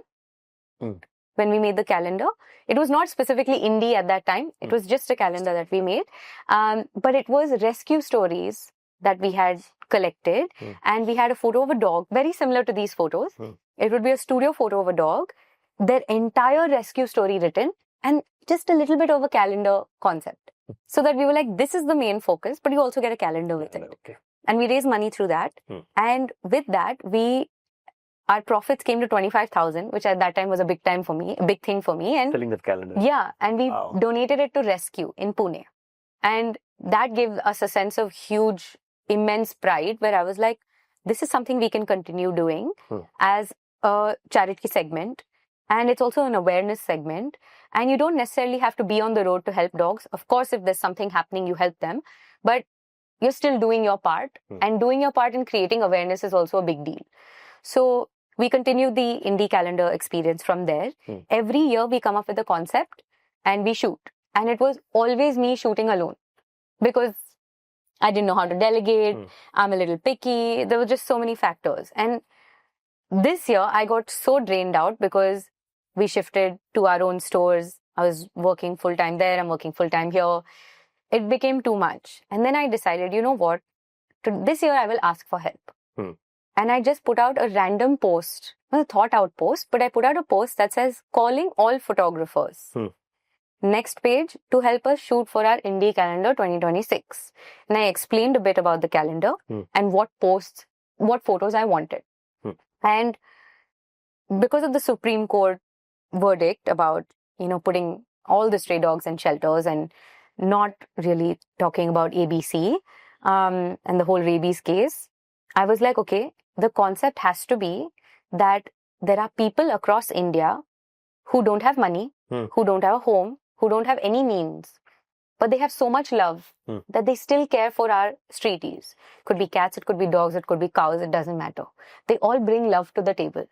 When we made the calendar. It was not specifically indie at that time. It was just a calendar that we made. But it was rescue stories that we had collected. And we had a photo of a dog, very similar to these photos. It would be a studio photo of a dog, their entire rescue story written, and just a little bit of a calendar concept. So that we were like, this is the main focus, but you also get a calendar with it. Okay. And we raised money through that. And with that, our profits came to 25,000, which at that time was a big thing for me. And selling that calendar. Yeah. And we donated it to Rescue in Pune. And that gave us a sense of huge, immense pride where I was like, this is something we can continue doing as a charity segment. And it's also an awareness segment. And you don't necessarily have to be on the road to help dogs. Of course, if there's something happening, you help them. But you're still doing your part. And doing your part in creating awareness is also a big deal. So we continue the indie calendar experience from there. Every year we come up with a concept and we shoot. And it was always me shooting alone because I didn't know how to delegate. I'm a little picky. There were just so many factors. And this year I got so drained out because we shifted to our own stores. I was working full-time there. I'm working full-time here. It became too much. And then I decided, you know what? This year I will ask for help. And I just put out a random post, not a thought out post, but I put out a post that says, calling all photographers. Next page to help us shoot for our indie calendar 2026. And I explained a bit about the calendar and what photos I wanted. And because of the Supreme Court verdict about, putting all the stray dogs in shelters and not really talking about ABC and the whole rabies case, I was like, okay, the concept has to be that there are people across India who don't have money, who don't have a home, who don't have any means, but they have so much love that they still care for our streeties. It could be cats, it could be dogs, it could be cows, it doesn't matter. They all bring love to the table.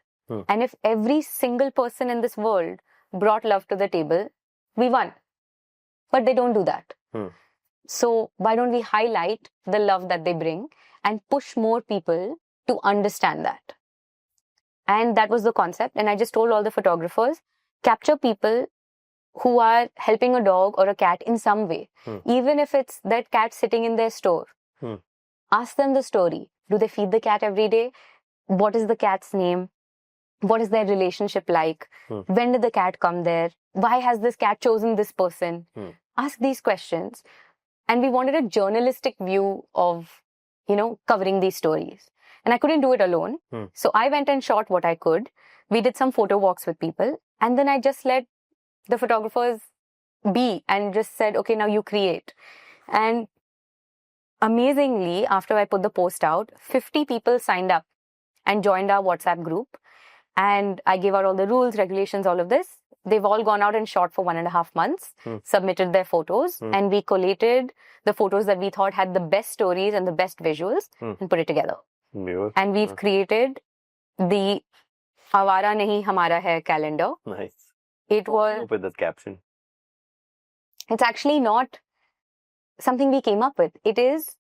And if every single person in this world brought love to the table, we won. But they don't do that. So why don't we highlight the love that they bring and push more people to understand that? And that was the concept. And I just told all the photographers, capture people who are helping a dog or a cat in some way. Even if it's that cat sitting in their store. Ask them the story. Do they feed the cat every day? What is the cat's name? What is their relationship like? When did the cat come there? Why has this cat chosen this person? Ask these questions. And we wanted a journalistic view of, covering these stories. And I couldn't do it alone. So I went and shot what I could. We did some photo walks with people. And then I just let the photographers be and just said, okay, now you create. And amazingly, after I put the post out, 50 people signed up and joined our WhatsApp group. And I gave out all the rules, regulations, all of this. They've all gone out and shot for 1.5 months, submitted their photos, and we collated the photos that we thought had the best stories and the best visuals and put it together. And we've created the Awara Nahi Hamara Hai calendar. Nice. It was... with that caption. It's actually not something we came up with. It is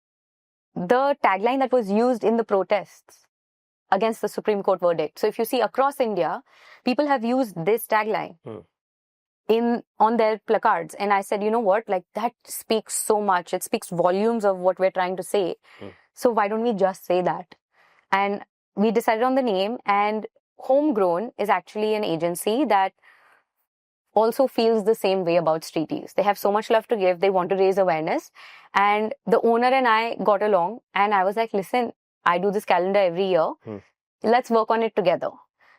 the tagline that was used in the protests against the Supreme Court verdict. So if you see across India, people have used this tagline on their placards. And I said, you know what, like that speaks so much. It speaks volumes of what we're trying to say. So why don't we just say that? And we decided on the name, and Homegrown is actually an agency that also feels the same way about streeties. They have so much love to give. They want to raise awareness. And the owner and I got along, and I was like, listen, I do this calendar every year. Let's work on it together.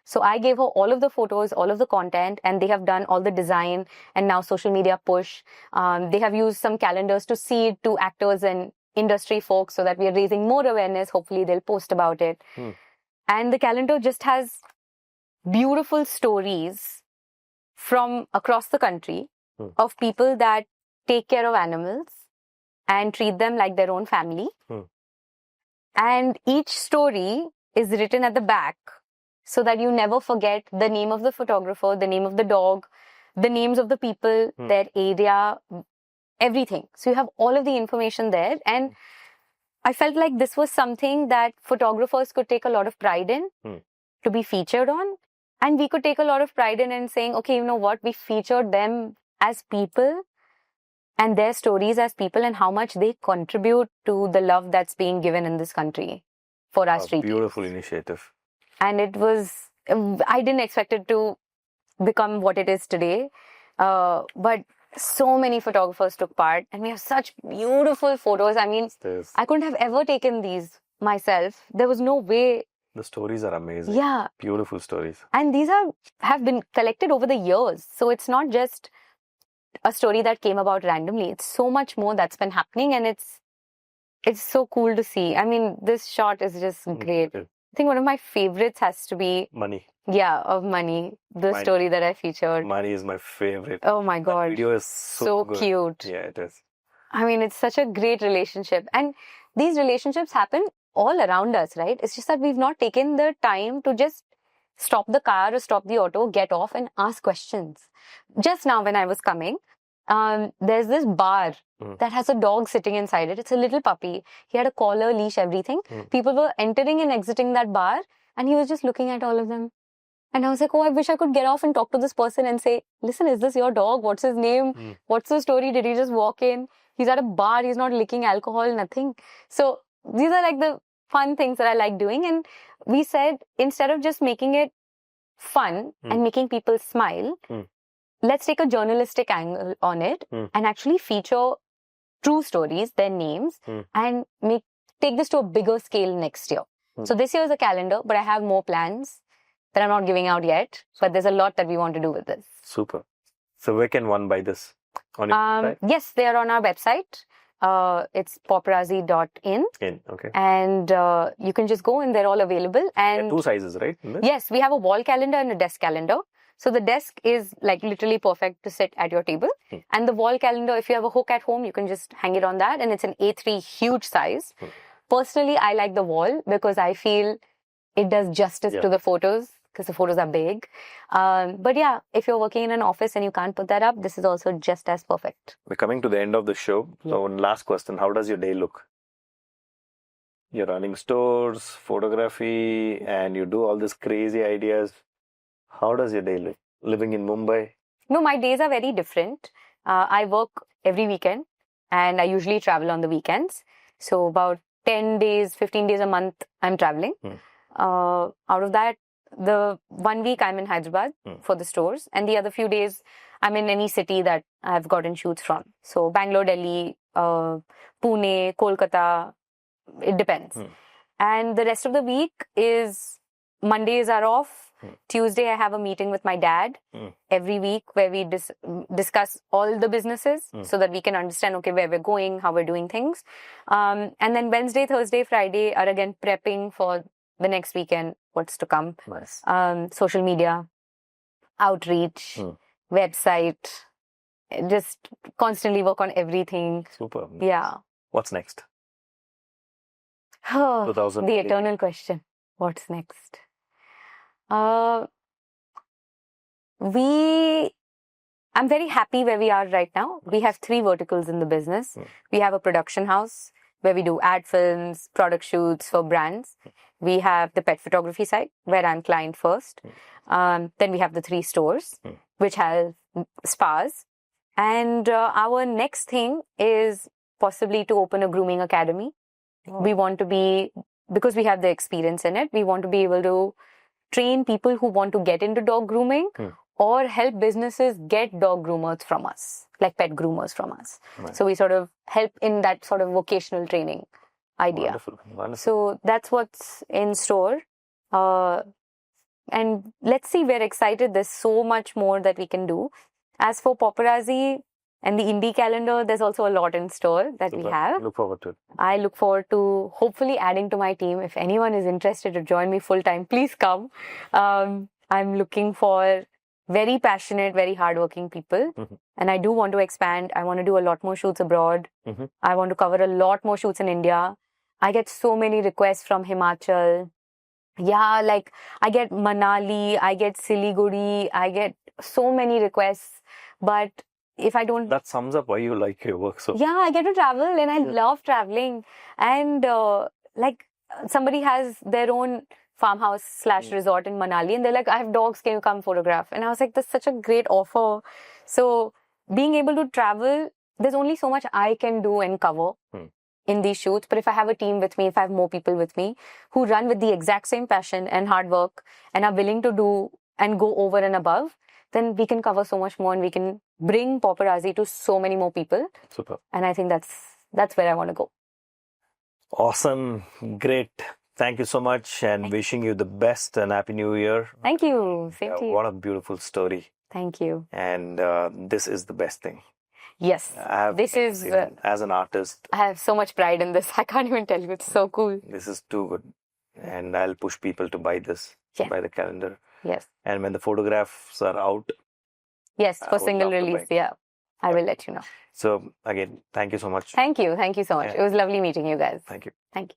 So I gave her all of the photos, all of the content, and they have done all the design and now social media push. They have used some calendars to seed to actors and industry folks so that we are raising more awareness. Hopefully they'll post about it. And the calendar just has beautiful stories from across the country of people that take care of animals and treat them like their own family. And each story is written at the back so that you never forget the name of the photographer, the name of the dog, the names of the people, their area, everything. So you have all of the information there. And I felt like this was something that photographers could take a lot of pride in to be featured on. And we could take a lot of pride in saying, okay, you know what, we featured them as people and their stories as people and how much they contribute to the love that's being given in this country for our street. Beautiful initiative. And it was, I didn't expect it to become what it is today. But so many photographers took part and we have such beautiful photos. I mean, I couldn't have ever taken these myself. There was no way. The stories are amazing. Yeah. Beautiful stories. And these have been collected over the years. So it's not just a story that came about randomly. It's so much more that's been happening, and it's so cool to see. I mean, this shot is just great. I think one of my favorites has to be Money. Yeah, of Money, the story that I featured. Money is my favorite. Oh my God. That video is so good. Cute. Yeah, it is. I mean, it's such a great relationship. And these relationships happen all around us, right? It's just that we've not taken the time to just stop the car or stop the auto, get off and ask questions. Just now when I was coming, there's this bar that has a dog sitting inside it. It's a little puppy. He had a collar, leash, everything. People were entering and exiting that bar and he was just looking at all of them. And I was like, oh, I wish I could get off and talk to this person and say, listen, is this your dog? What's his name? What's the story? Did he just walk in? He's at a bar. He's not licking alcohol, nothing. So these are like the fun things that I like doing. And we said, instead of just making it fun and making people smile, let's take a journalistic angle on it and actually feature true stories, their names, and take this to a bigger scale next year. So this year is a calendar, but I have more plans. that I'm not giving out yet. But there's a lot that we want to do with this. Super. So where can one buy this? On your website? Yes, they are on our website. It's pawparazzi.in. Okay. And you can just go and they're all available. And 2 sizes, right? Yes, we have a wall calendar and a desk calendar. So the desk is like literally perfect to sit at your table. And the wall calendar, if you have a hook at home, you can just hang it on that. And it's an A3 huge size. Personally, I like the wall because I feel it does justice to the photos because the photos are big. But yeah, if you're working in an office and you can't put that up, this is also just as perfect. We're coming to the end of the show. So one last question. How does your day look? You're running stores, photography, and you do all these crazy ideas. How does your day look? Living in Mumbai? No, my days are very different. I work every weekend and I usually travel on the weekends. So about 10 days, 15 days a month, I'm traveling. Out of that, the 1 week I'm in Hyderabad for the stores, and the other few days I'm in any city that I've gotten shoots from. So Bangalore, Delhi, Pune, Kolkata, it depends. And the rest of the week is Mondays are off. Tuesday I have a meeting with my dad every week where we discuss all the businesses so that we can understand where we're going, how we're doing things. And then Wednesday, Thursday, Friday are again prepping for the next weekend, what's to come. Nice. Social media, outreach, website, just constantly work on everything. Super. Yeah. What's next? The eternal question. What's next? I'm very happy where we are right now. We have 3 verticals in the business. We have a production house where we do ad films, product shoots for brands. We have the pet photography side where I'm client first. Then we have the 3 stores which have spas. And our next thing is possibly to open a grooming academy. We want to be, because we have the experience in it, we want to be able to train people who want to get into dog grooming or help businesses get dog groomers from us, like pet groomers from us. Right. So we sort of help in that sort of vocational training idea. Wonderful. Wonderful. So that's what's in store. And let's see, we're excited. There's so much more that we can do. As for Paparazzi and the indie calendar, there's also a lot in store that we have. Look forward to it. I look forward to hopefully adding to my team. If anyone is interested to join me full time, please come. I'm looking for very passionate, very hardworking people. And I do want to expand. I want to do a lot more shoots abroad. I want to cover a lot more shoots in India. I get so many requests from Himachal. Yeah, like I get Manali, I get Siliguri, I get so many requests. But if I don't... That sums up why you like your work so... Yeah, I get to travel and I love traveling. And like somebody has their own farmhouse / resort in Manali and they're like, I have dogs, can you come photograph? And I was like, that's such a great offer. So being able to travel, there's only so much I can do and cover in these shoots. But if I have a team with me, if I have more people with me who run with the exact same passion and hard work and are willing to do and go over and above, then we can cover so much more and we can bring Paparazzi to so many more people. Super. And I think that's where I want to go. Awesome. Great. Thank you so much and wishing you the best and Happy New Year. Thank you. Same to you. What a beautiful story. Thank you. And this is the best thing. Yes. This is... as an artist. I have so much pride in this. I can't even tell you. It's so cool. This is too good. And I'll push people to buy this. Yeah. Buy the calendar. Yes. And when the photographs are out. Yes, for single release. Yeah. I will let you know. So again, thank you so much. Thank you. Thank you so much. It was lovely meeting you guys. Thank you. Thank you.